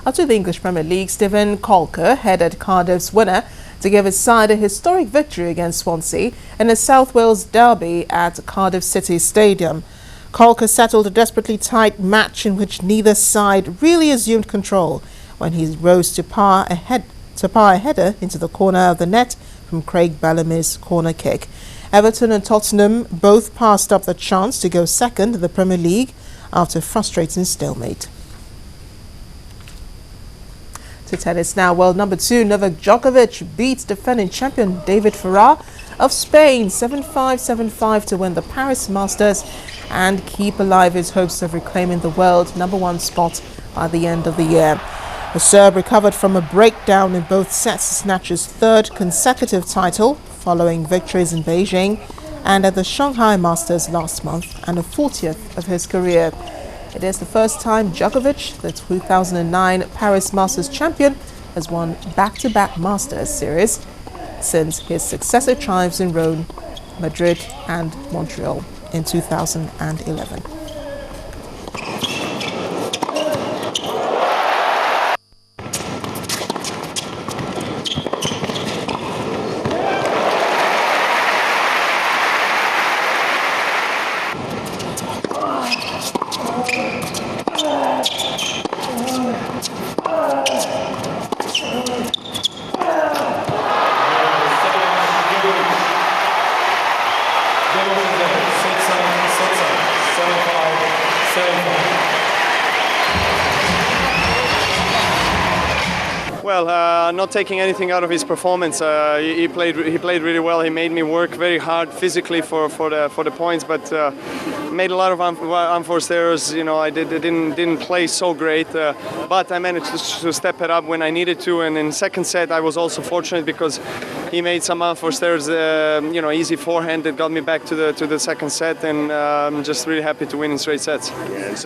After the English Premier League, Steven Caulker headed Cardiff's winner to give his side a historic victory against Swansea in a South Wales derby at Cardiff City Stadium. Caulker settled a desperately tight match in which neither side really assumed control when he rose to par a header into the corner of the net from Craig Bellamy's corner kick. Everton and Tottenham both passed up the chance to go second in the Premier League after a frustrating stalemate. To tennis now, world number 2 Novak Djokovic beats defending champion David Ferrer of Spain 7-5, 7-5 to win the Paris Masters and keep alive his hopes of reclaiming the world number 1 spot by the end of the year. The Serb recovered from a breakdown in both sets to snatch his 3rd consecutive title following victories in Beijing and at the Shanghai Masters last month, and the 40th of his career. It is the first time Djokovic, the 2009 Paris Masters champion, has won back-to-back Masters series since his successive triumphs in Rome, Madrid and Montreal in 2011. Well, not taking anything out of his performance. He played really well. He made me work very hard physically for the points, but made a lot of unforced errors. You know, I didn't play so great, but I managed to step it up when I needed to. And in the second set, I was also fortunate because he made some unforced errors. Easy forehand that got me back to the second set, and I'm just really happy to win in straight sets. Yes.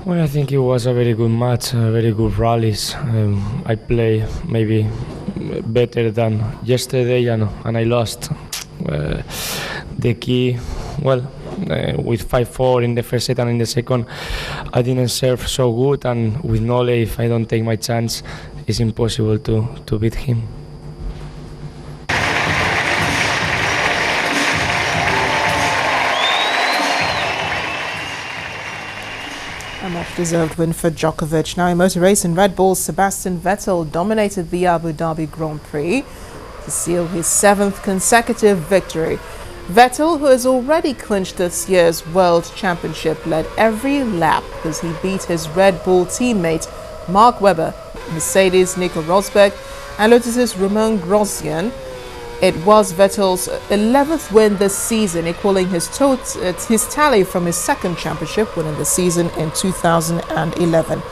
Well, I think it was a very good match, very good rallies. I play maybe better than yesterday, and I lost. The key, with 5-4 in the first set and in the second, I didn't serve so good, and with Nole, if I don't take my chance, it's impossible to beat him. A much-deserved win for Djokovic. Now in motor racing, Red Bull's Sebastian Vettel dominated the Abu Dhabi Grand Prix to seal his 7th consecutive victory. Vettel, who has already clinched this year's World Championship, led every lap as he beat his Red Bull teammate Mark Webber, Mercedes' Nico Rosberg, and Lotus's Romain Grosjean. It was Vettel's 11th win this season, equaling his tally from his 2nd championship win in the season in 2011.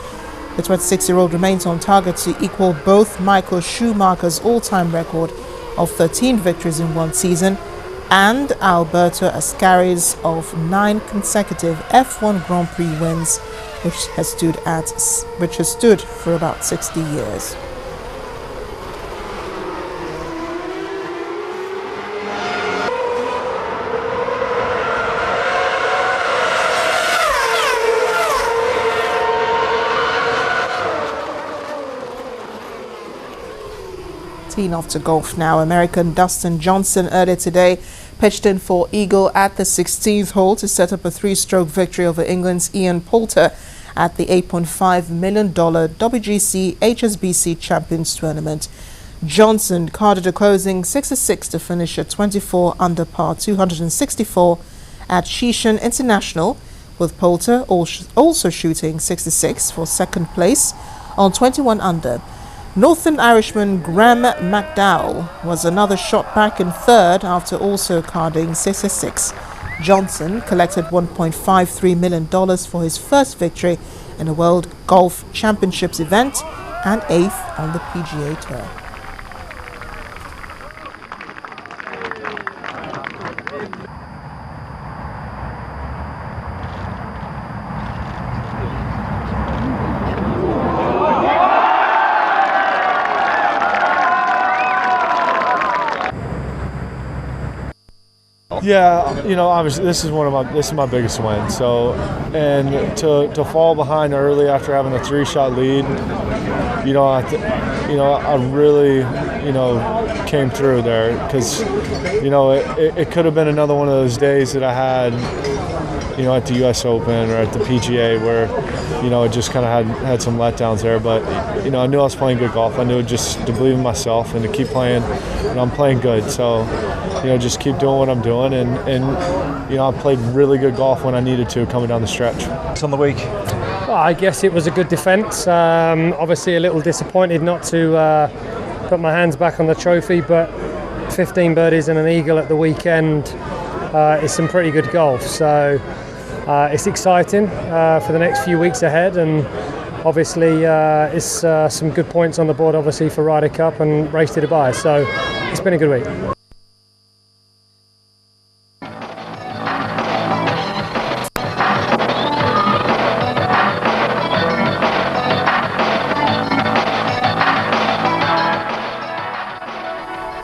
The 26-year-old remains on target to equal both Michael Schumacher's all-time record of 13 victories in one season and Alberto Ascari's of 9 consecutive F1 Grand Prix wins, which has stood for about 60 years. Teeing off to golf now. American Dustin Johnson earlier today pitched in for eagle at the 16th hole to set up a 3-stroke victory over England's Ian Poulter at the $8.5 million WGC HSBC Champions Tournament. Johnson carded a closing 6-6 to finish at 24 under par 264 at Shishan International, with Poulter also shooting 66 for second place on 21 under. Northern Irishman Graham McDowell was another shot back in third after also carding 6-6. Johnson collected $1.53 million for his first victory in a World Golf Championships event and 8th on the PGA Tour. Yeah, obviously this is my biggest win. So, and to fall behind early after having a 3-shot lead, I really, came through there because, it could have been another one of those days that I had, at the U.S. Open or at the PGA where, it just kind of had some letdowns there. But, I knew I was playing good golf. I knew just to believe in myself and to keep playing. I'm playing good. So, just keep doing what I'm doing. And I played really good golf when I needed to coming down the stretch. On the week? Well, I guess it was a good defence. Obviously a little disappointed not to put my hands back on the trophy, but 15 birdies and an eagle at the weekend is some pretty good golf. So it's exciting for the next few weeks ahead, and obviously it's some good points on the board obviously for Ryder Cup and Race to Dubai. So it's been a good week.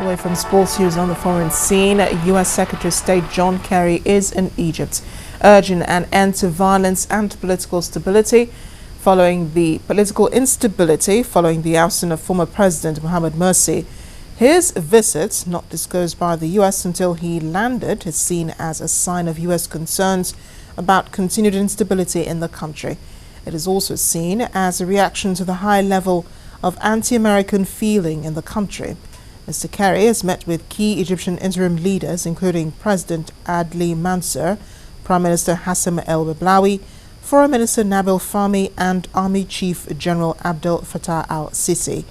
Away from sports news on the foreign scene, U.S. Secretary of State John Kerry is in Egypt, urging an end to violence and political instability following the ousting of former President Mohamed Morsi. His visit, not disclosed by the U.S. until he landed, is seen as a sign of U.S. concerns about continued instability in the country. It is also seen as a reaction to the high level of anti-American feeling in the country. Mr. Kerry has met with key Egyptian interim leaders, including President Adli Mansour, Prime Minister Hassan el-Bablawi, Foreign Minister Nabil Fahmy, and Army Chief General Abdel Fattah al-Sisi.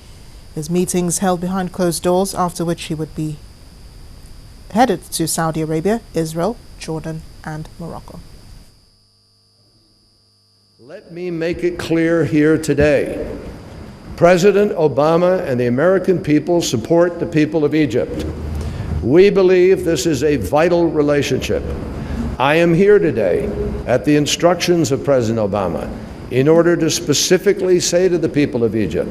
His meetings held behind closed doors, after which he would be headed to Saudi Arabia, Israel, Jordan, and Morocco. Let me make it clear here today. President Obama and the American people support the people of Egypt. We believe this is a vital relationship. I am here today at the instructions of President Obama in order to specifically say to the people of Egypt,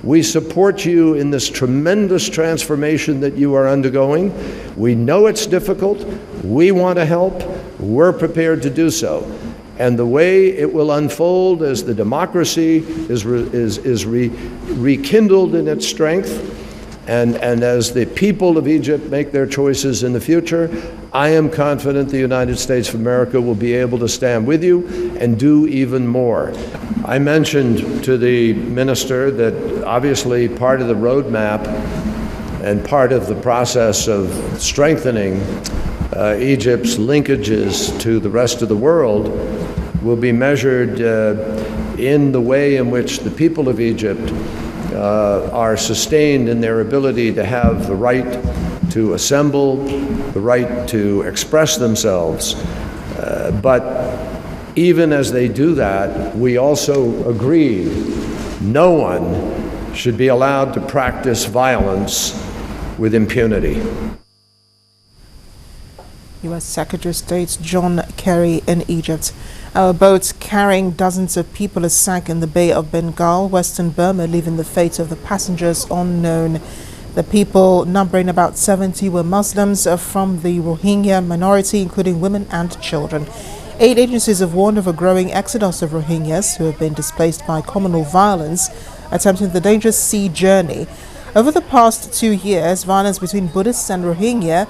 we support you in this tremendous transformation that you are undergoing. We know it's difficult. We want to help. We're prepared to do so. And the way it will unfold as the democracy is rekindled in its strength, and as the people of Egypt make their choices in the future, I am confident the United States of America will be able to stand with you and do even more. I mentioned to the minister that obviously part of the roadmap and part of the process of strengthening Egypt's linkages to the rest of the world will be measured in the way in which the people of Egypt are sustained in their ability to have the right to assemble, the right to express themselves. But even as they do that, we also agree no one should be allowed to practice violence with impunity. U.S. Secretary of State John Kerry in Egypt. Our boat carrying dozens of people has sank in the Bay of Bengal, Western Burma, leaving the fate of the passengers unknown. The people, numbering about 70, were Muslims from the Rohingya minority, including women and children. Aid agencies have warned of a growing exodus of Rohingyas who have been displaced by communal violence, attempting the dangerous sea journey. Over the past 2 years, violence between Buddhists and Rohingya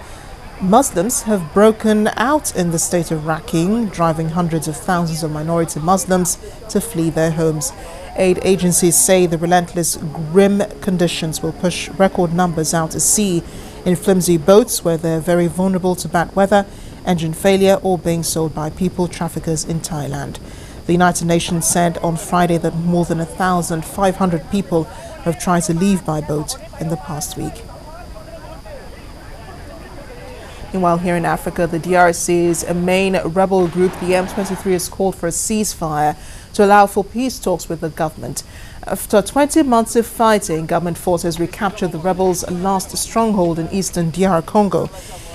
Muslims have broken out in the state of Rakhine, driving hundreds of thousands of minority Muslims to flee their homes. Aid agencies say the relentless, grim conditions will push record numbers out to sea in flimsy boats where they're very vulnerable to bad weather, engine failure, or being sold by people traffickers in Thailand. The United Nations said on Friday that more than 1,500 people have tried to leave by boat in the past week. Meanwhile, here in Africa, the DRC's main rebel group, the M23, has called for a ceasefire to allow for peace talks with the government. After 20 months of fighting, government forces recaptured the rebels' last stronghold in eastern DR Congo.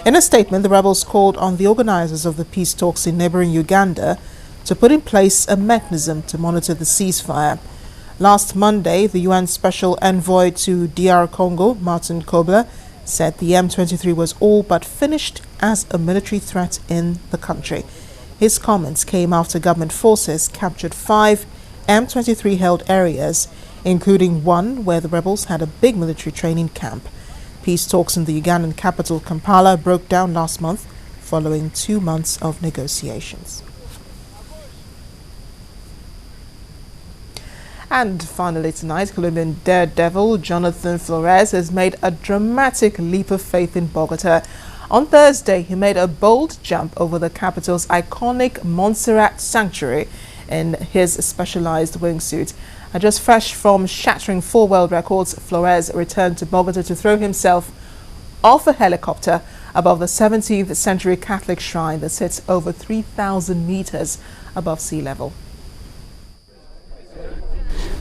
In a statement, the rebels called on the organizers of the peace talks in neighboring Uganda to put in place a mechanism to monitor the ceasefire. Last Monday, the UN Special Envoy to DR Congo, Martin Kobler, said the M23 was all but finished as a military threat in the country. His comments came after government forces captured 5 M23 held areas, including one where the rebels had a big military training camp. Peace talks in the Ugandan capital Kampala broke down last month following 2 months of negotiations. And finally tonight, Colombian daredevil Jonathan Flores has made a dramatic leap of faith in Bogota. On Thursday, he made a bold jump over the capital's iconic Montserrat Sanctuary in his specialized wingsuit. Just fresh from shattering 4 world records, Flores returned to Bogota to throw himself off a helicopter above the 17th century Catholic shrine that sits over 3,000 meters above sea level.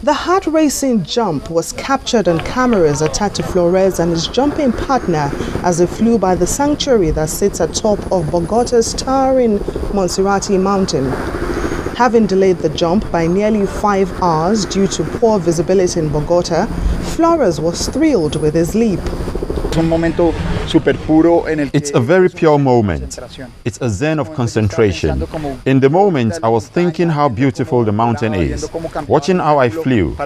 The heart-racing jump was captured on cameras attached to Flores and his jumping partner as they flew by the sanctuary that sits atop of Bogota's towering Monserrate mountain. Having delayed the jump by nearly 5 hours due to poor visibility in Bogota, Flores was thrilled with his leap. It's a very pure moment. It's a zen of concentration. In the moment, I was thinking how beautiful the mountain is, watching how I flew,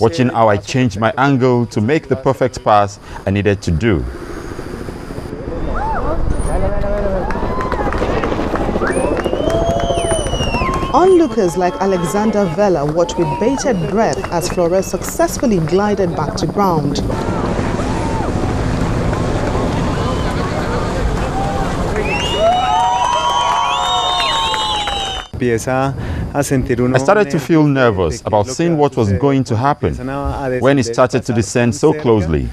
watching how I changed my angle to make the perfect pass I needed to do. Onlookers like Alexander Vela watched with bated breath as Flores successfully glided back to ground. I started to feel nervous about seeing what was going to happen when it started to descend so closely.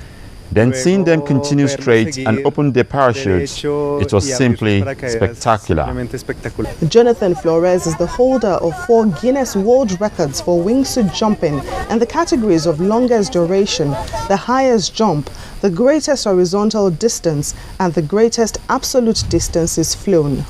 Then seeing them continue straight and open their parachutes, it was simply spectacular. Jonathan Flores is the holder of 4 Guinness World Records for wingsuit jumping and the categories of longest duration, the highest jump, the greatest horizontal distance, and the greatest absolute distances flown.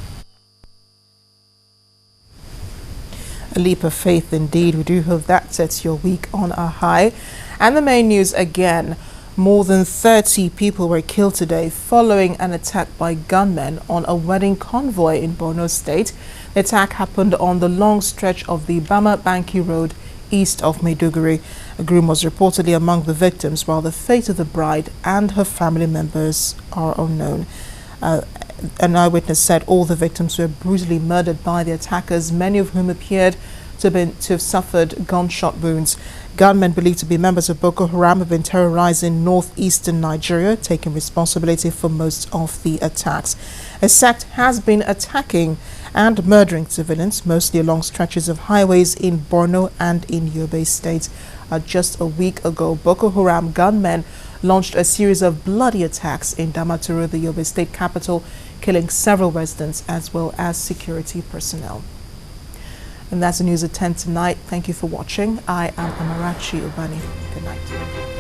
A leap of faith indeed. We do hope that sets your week on a high. And the main news again. More than 30 people were killed today following an attack by gunmen on a wedding convoy in Borno State. The attack happened on the long stretch of the Bama Banki Road east of Maiduguri. A groom was reportedly among the victims, while the fate of the bride and her family members are unknown. An eyewitness said all the victims were brutally murdered by the attackers, many of whom appeared to have suffered gunshot wounds. Gunmen believed to be members of Boko Haram have been terrorizing northeastern Nigeria, taking responsibility for most of the attacks. A sect has been attacking and murdering civilians, mostly along stretches of highways in Borno and in Yobe State. Just a week ago, Boko Haram gunmen launched a series of bloody attacks in Damaturu, the Yobe State capital, killing several residents as well as security personnel. And that's the news at 10 tonight. Thank you for watching. I am Amarachi Ubani. Good night.